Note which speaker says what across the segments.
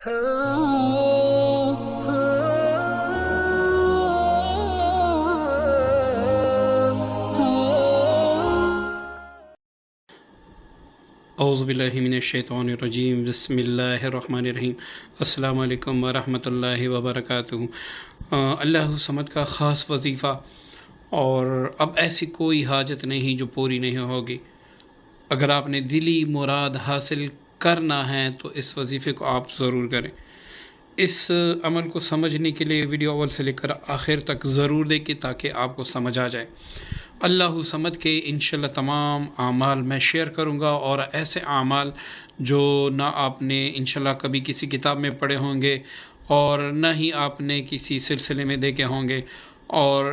Speaker 1: اعوذ باللہ من الشیطان الرجیم، بسم اللہ الرحمن الرحیم۔ السلام علیکم ورحمۃ اللہ وبرکاتہ۔ اللہ صمد کا خاص وظیفہ، اور اب ایسی کوئی حاجت نہیں جو پوری نہیں ہوگی۔ اگر آپ نے دلی مراد حاصل کرنا ہے تو اس وظیفے کو آپ ضرور کریں۔ اس عمل کو سمجھنے کے لیے ویڈیو اول سے لے کر آخر تک ضرور دیکھیں تاکہ آپ کو سمجھ آ جائے۔ اللہ صمد کے انشاءاللہ تمام اعمال میں شیئر کروں گا، اور ایسے اعمال جو نہ آپ نے انشاءاللہ کبھی کسی کتاب میں پڑھے ہوں گے اور نہ ہی آپ نے کسی سلسلے میں دیکھے ہوں گے، اور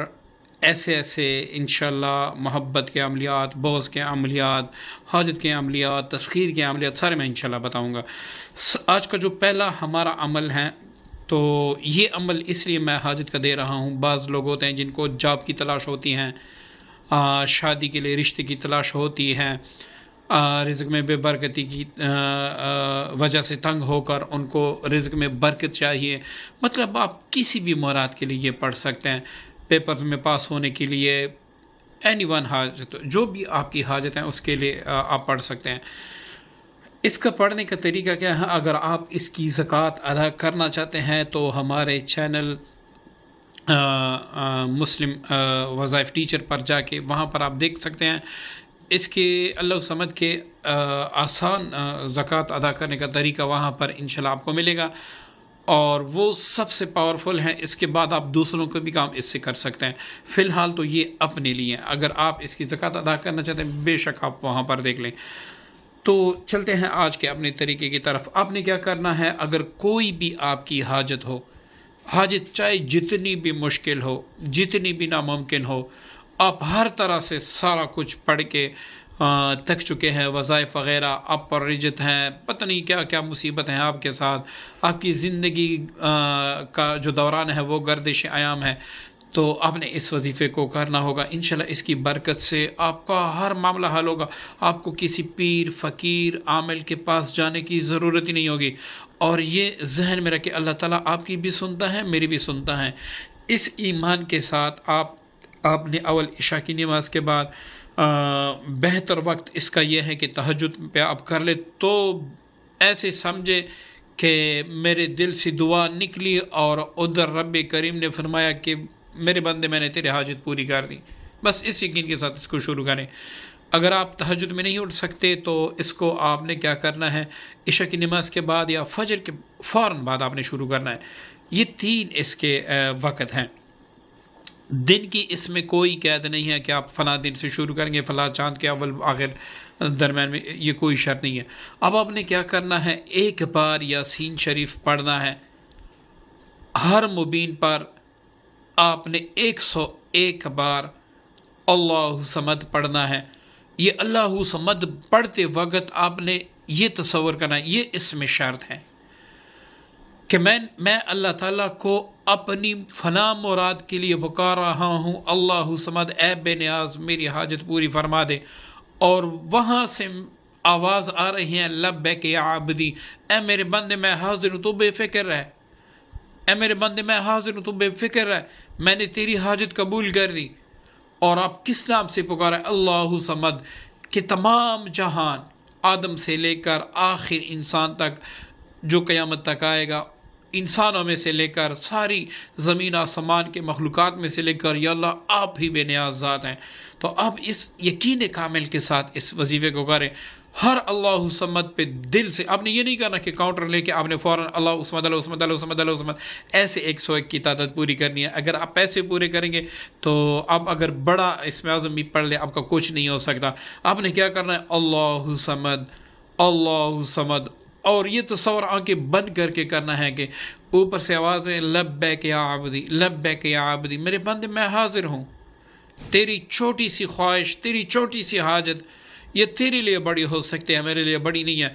Speaker 1: ایسے انشاءاللہ محبت کے عملیات، بغض کے عملیات، حاجت کے عملیات، تسخیر کے عملیات سارے میں انشاءاللہ بتاؤں گا۔ آج کا جو پہلا ہمارا عمل ہے، تو یہ عمل اس لیے میں حاجت کا دے رہا ہوں۔ بعض لوگ ہوتے ہیں جن کو جاب کی تلاش ہوتی ہیں، شادی کے لیے رشتے کی تلاش ہوتی ہے، رزق میں بے برکتی کی وجہ سے تنگ ہو کر ان کو رزق میں برکت چاہیے۔ مطلب آپ کسی بھی مراد کے لیے یہ پڑھ سکتے ہیں، پیپرز میں پاس ہونے کے لیے، اینی ون حاجت، جو بھی آپ کی حاجت ہے اس کے لیے آپ پڑھ سکتے ہیں۔ اس کا پڑھنے کا طریقہ کیا ہے؟ اگر آپ اس کی زکوٰۃ ادا کرنا چاہتے ہیں تو ہمارے چینل مسلم وظائف ٹیچر پر جا کے وہاں پر آپ دیکھ سکتے ہیں۔ اس کے اللہ صمد کے آسان زکوٰۃ ادا کرنے کا طریقہ وہاں پر انشاءاللہ آپ کو ملے گا، اور وہ سب سے پاورفل ہے۔ اس کے بعد آپ دوسروں کو بھی کام اس سے کر سکتے ہیں۔ فی الحال تو یہ اپنے لیے، اگر آپ اس کی زکوٰۃ ادا کرنا چاہتے ہیں بے شک آپ وہاں پر دیکھ لیں۔ تو چلتے ہیں آج کے اپنے طریقے کی طرف۔ آپ نے کیا کرنا ہے؟ اگر کوئی بھی آپ کی حاجت ہو، حاجت چاہے جتنی بھی مشکل ہو، جتنی بھی ناممکن ہو، آپ ہر طرح سے سارا کچھ پڑھ کے تک چکے ہیں، وظائف وغیرہ آپ پر رجت ہیں، پتہ نہیں کیا کیا مصیبت ہیں آپ کے ساتھ، آپ کی زندگی کا جو دوران ہے وہ گردش ایام ہے، تو آپ نے اس وظیفے کو کرنا ہوگا۔ انشاءاللہ اس کی برکت سے آپ کا ہر معاملہ حل ہوگا۔ آپ کو کسی پیر، فقیر، عامل کے پاس جانے کی ضرورت ہی نہیں ہوگی۔ اور یہ ذہن میں رکھے اللہ تعالیٰ آپ کی بھی سنتا ہے، میری بھی سنتا ہے۔ اس ایمان کے ساتھ آپ نے اول عشاء کی نماز کے بعد بہتر وقت اس کا یہ ہے کہ تہجد پہ آپ کر لیں، تو ایسے سمجھے کہ میرے دل سے دعا نکلی اور ادھر رب کریم نے فرمایا کہ میرے بندے میں نے تیرے حاجت پوری کر دی۔ بس اس یقین کے ساتھ اس کو شروع کریں۔ اگر آپ تہجد میں نہیں اٹھ سکتے تو اس کو آپ نے کیا کرنا ہے؟ عشاء کی نماز کے بعد یا فجر کے فوراً بعد آپ نے شروع کرنا ہے۔ یہ 3 اس کے وقت ہیں۔ دن کی اس میں کوئی قید نہیں ہے کہ آپ فلاں دن سے شروع کریں گے، فلاں چاند کے اول آخر درمیان میں، یہ کوئی شرط نہیں ہے۔ اب آپ نے کیا کرنا ہے؟ ایک بار یاسین شریف پڑھنا ہے۔ ہر مبین پر آپ نے 101 بار اللہ صمد پڑھنا ہے۔ یہ اللہ صمد پڑھتے وقت آپ نے یہ تصور کرنا ہے، یہ اس میں شرط ہے کہ میں اللہ تعالیٰ کو اپنی فنا مراد کے لیے پکار رہا ہوں، اللہ صمد اے بے نیاز میری حاجت پوری فرما دے، اور وہاں سے آواز آ رہی ہے لبیک یا عبدی، اے میرے بندے میں حاضر ہوں، تو بے فکر رہ، اے میرے بندے میں حاضر ہوں، تو بے فکر رہ، میں نے تیری حاجت قبول کر دی۔ اور آپ کس نام سے پکاریں؟ اللہ صمد، کہ تمام جہان آدم سے لے کر آخر انسان تک جو قیامت تک آئے گا، انسانوں میں سے لے کر ساری زمین آسمان کے مخلوقات میں سے لے کر، یا اللہ آپ ہی بے نیاز ذات ہیں۔ تو آپ اس یقین کامل کے ساتھ اس وظیفے کو کریں۔ ہر اللہ صمد پہ دل سے، آپ نے یہ نہیں کرنا کہ کاؤنٹر لے کے آپ نے فوراً اللہ صمد اللہ صمد اللہ صمد اللہ صمد ایسے 101 کی تعداد پوری کرنی ہے۔ اگر آپ ایسے پورے کریں گے تو آپ اگر بڑا اسم اعظم بھی پڑھ لیں آپ کا کچھ نہیں ہو سکتا۔ آپ نے کیا کرنا ہے؟ اللہ صمد، اللہ صمد، اور یہ تصور آنکھیں بند کر کے کرنا ہے کہ اوپر سے آوازیں لبیک یا عبدی، لبیک یا عبدی، میرے بندے میں حاضر ہوں، تیری چھوٹی سی خواہش، تیری چھوٹی سی حاجت یہ تیرے لیے بڑی ہو سکتی ہے، میرے لیے بڑی نہیں ہے۔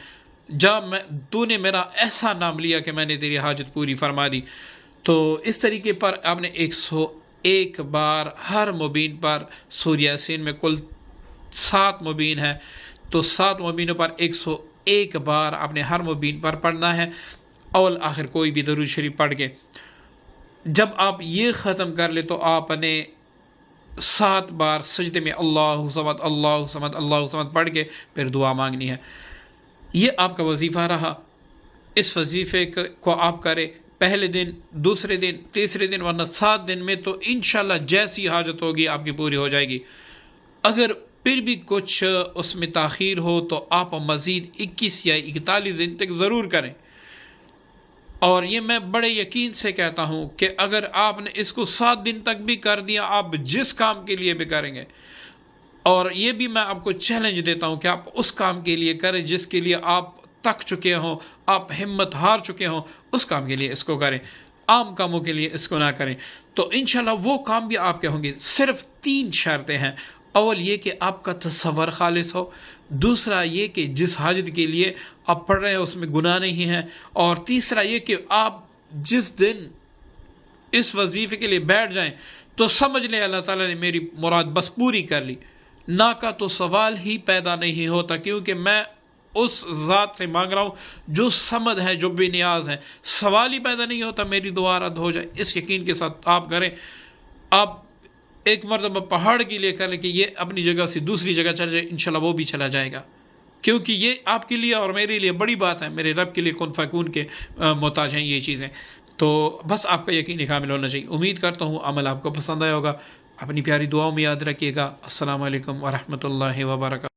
Speaker 1: تو نے میرا ایسا نام لیا کہ میں نے تیری حاجت پوری فرما دی۔ تو اس طریقے پر آپ نے 101 بار ہر مبین پر، سورہ یاسین میں کل 7 مبین ہے، تو 7 مبینوں پر 101 بار آپ نے ہر مبین پر پڑھنا ہے۔ اول آخر کوئی بھی درود شریف پڑھ کے جب آپ یہ ختم کر لے تو آپ نے 7 بار سجدے میں اللہ صمد اللہ صمد اللہ صمد پڑھ کے پھر دعا مانگنی ہے۔ یہ آپ کا وظیفہ رہا، اس وظیفے کو آپ کرے پہلے دن، دوسرے دن، تیسرے دن، ورنہ 7 دن میں تو انشاءاللہ جیسی حاجت ہوگی آپ کی پوری ہو جائے گی۔ اگر پھر بھی کچھ اس میں تاخیر ہو تو آپ مزید 21 یا 41 دن تک ضرور کریں، اور یہ میں بڑے یقین سے کہتا ہوں کہ اگر آپ نے اس کو 7 دن تک بھی کر دیا، آپ جس کام کے لیے بھی کریں گے، اور یہ بھی میں آپ کو چیلنج دیتا ہوں کہ آپ اس کام کے لیے کریں جس کے لیے آپ تک چکے ہوں، آپ ہمت ہار چکے ہوں، اس کام کے لیے اس کو کریں، عام کاموں کے لیے اس کو نہ کریں، تو انشاءاللہ وہ کام بھی آپ کے ہوں گے۔ صرف 3 شرطیں ہیں، اول یہ کہ آپ کا تصور خالص ہو، دوسرا یہ کہ جس حاجت کے لیے آپ پڑھ رہے ہیں اس میں گناہ نہیں ہے، اور تیسرا یہ کہ آپ جس دن اس وظیفے کے لیے بیٹھ جائیں تو سمجھ لیں اللہ تعالیٰ نے میری مراد بس پوری کر لی، نہ کا تو سوال ہی پیدا نہیں ہوتا، کیونکہ میں اس ذات سے مانگ رہا ہوں جو صمد ہے، جو بے نیاز ہے، سوال ہی پیدا نہیں ہوتا میری دعا رد ہو جائے۔ اس یقین کے ساتھ آپ کریں۔ آپ ایک مرتبہ پہاڑ کے لیے کریں کہ یہ اپنی جگہ سے دوسری جگہ چل جائے، انشاءاللہ وہ بھی چلا جائے گا، کیونکہ یہ آپ کے لیے اور میرے لیے بڑی بات ہے، میرے رب کے لیے کن فیکون کے محتاج ہیں یہ چیزیں۔ تو بس آپ کا یقین کامل ہونا چاہیے۔ امید کرتا ہوں عمل آپ کو پسند آیا ہوگا، اپنی پیاری دعاؤں میں یاد رکھیے گا۔ السلام علیکم ورحمۃ اللہ وبرکاتہ۔